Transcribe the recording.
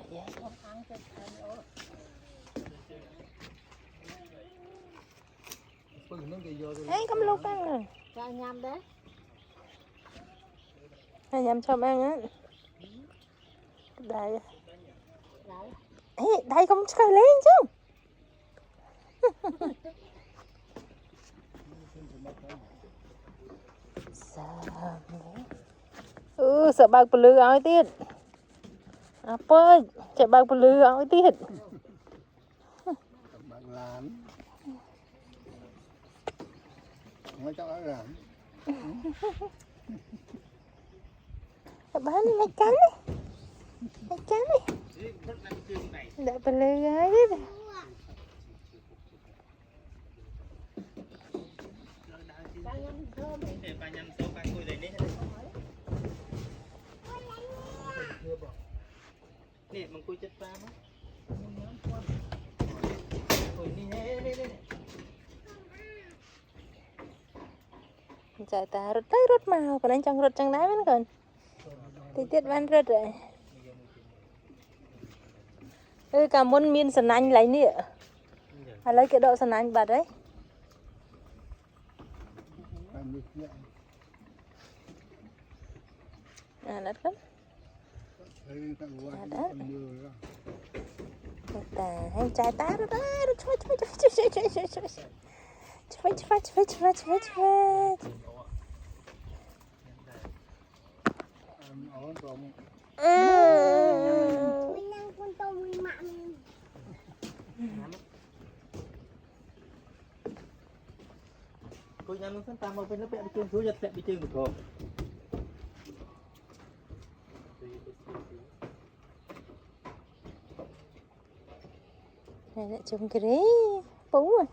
vậy. Ấy cầm lúc ăn rồi. Cho nhâm đấy. Hai nhâm cho ăn á. Đây. Ê, đây không chơi lên chứ. Sợ bạc bự lư áo tiết. Apa? Chạy bạc bự lư áo tiết. Bạc lán. Nói cho áo lán. Bán này cắn đi. Này cắn đi. Đã bự lư áo tiết. Nè, măng cùi chất ra mất. Chạy ta rút tới rút màu, còn anh chẳng rút chẳng đá vẫn còn. Thì tiết văn rút rồi. Cảm ơn miên sẵn anh lấy nè. Lấy cái độ sẵn anh bật đấy. Đất lắm. Anh trai ta rồi đó. Cô nhà nó ta mau bên nó bẹ đi chơi số giật bẹ đi chơi một cô. Này lại trồng cái đấy bú rồi.